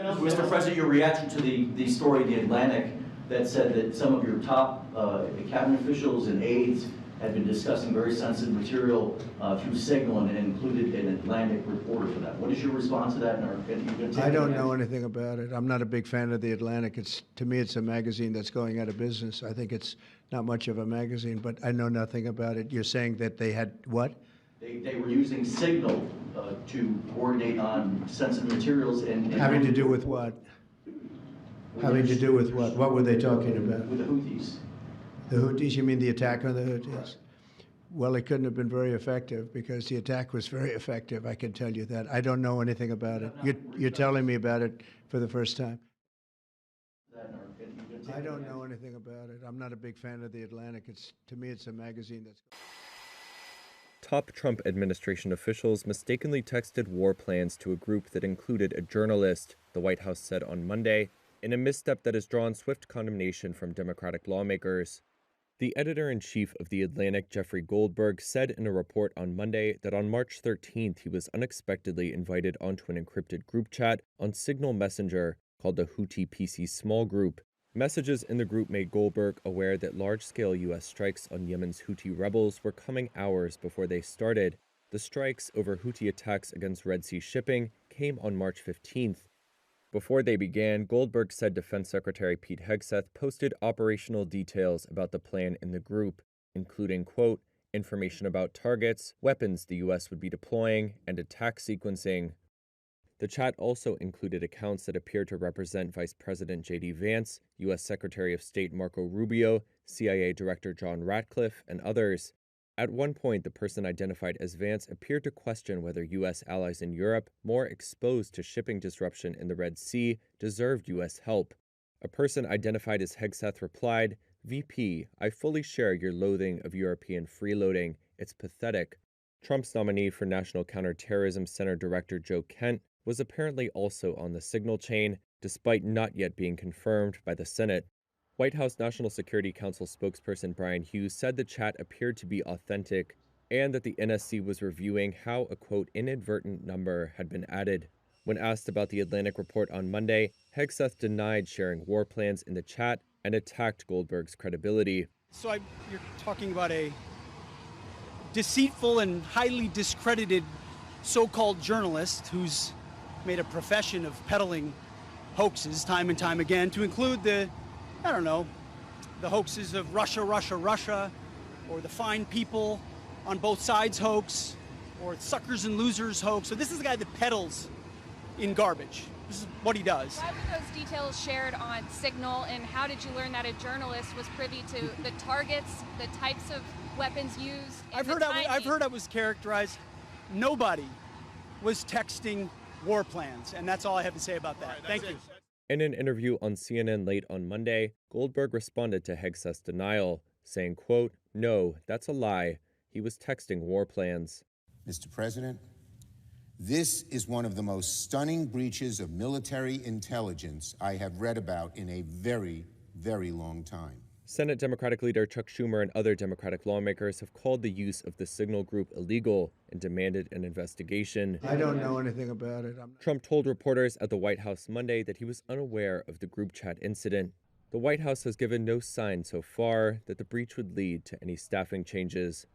Mr. President, your reaction to the story in The Atlantic that said that some of your top cabinet officials and aides had been discussing very sensitive material through Signal and included an Atlantic reporter for that. What is your response to that? I don't know anything about it. I'm not a big fan of The Atlantic. To me, it's a magazine that's going out of business. I think it's not much of a magazine, but I know nothing about it. You're saying that they had what? They were using Signal to coordinate on sensitive materials and having to do with what? Having to do with what? What were they talking about? With the Houthis. The Houthis? You mean the attack on the Houthis? Right. Well, it couldn't have been very effective because the attack was very effective. I can tell you that. I don't know anything about it. You're telling me about it for the first time. I don't know anything about it. I'm not a big fan of The Atlantic. To me, it's a magazine that's... Top Trump administration officials mistakenly texted war plans to a group that included a journalist, the White House said on Monday, in a misstep that has drawn swift condemnation from Democratic lawmakers. The editor-in-chief of The Atlantic, Jeffrey Goldberg, said in a report on Monday that on March 13th he was unexpectedly invited onto an encrypted group chat on Signal Messenger called the Houthi PC Small Group. Messages in the group made Goldberg aware that large-scale U.S. strikes on Yemen's Houthi rebels were coming hours before they started. The strikes over Houthi attacks against Red Sea shipping came on March 15th. Before they began, Goldberg said Defense Secretary Pete Hegseth posted operational details about the plan in the group, including, quote, information about targets, weapons the U.S. would be deploying, and attack sequencing. The chat also included accounts that appear to represent Vice President J.D. Vance, U.S. Secretary of State Marco Rubio, CIA Director John Ratcliffe, and others. At one point, the person identified as Vance appeared to question whether U.S. allies in Europe, more exposed to shipping disruption in the Red Sea, deserved U.S. help. A person identified as Hegseth replied, VP, I fully share your loathing of European freeloading. It's pathetic. Trump's nominee for National Counterterrorism Center Director Joe Kent was apparently also on the Signal chain, despite not yet being confirmed by the Senate. White House National Security Council spokesperson Brian Hughes said the chat appeared to be authentic and that the NSC was reviewing how a, quote, inadvertent number had been added. When asked about the Atlantic report on Monday, Hegseth denied sharing war plans in the chat and attacked Goldberg's credibility. So you're talking about a deceitful and highly discredited so-called journalist who's made a profession of peddling hoaxes time and time again, to include the hoaxes of Russia, or the fine people on both sides hoax, or suckers and losers hoax. So this is the guy that peddles in garbage. This is what he does. Why were those details shared on Signal, and how did you learn that a journalist was privy to the targets, the types of weapons used? I've heard I was characterized. Nobody was texting war plans, and that's all I have to say about that. Thank you. In an interview on CNN late on Monday, Goldberg responded to Hegseth's denial, saying, quote, no, that's a lie. He was texting war plans. Mr. President, this is one of the most stunning breaches of military intelligence I have read about in a very, very long time. Senate Democratic leader Chuck Schumer and other Democratic lawmakers have called the use of the Signal Group illegal and demanded an investigation. I don't know anything about it. Trump told reporters at the White House Monday that he was unaware of the group chat incident. The White House has given no sign so far that the breach would lead to any staffing changes.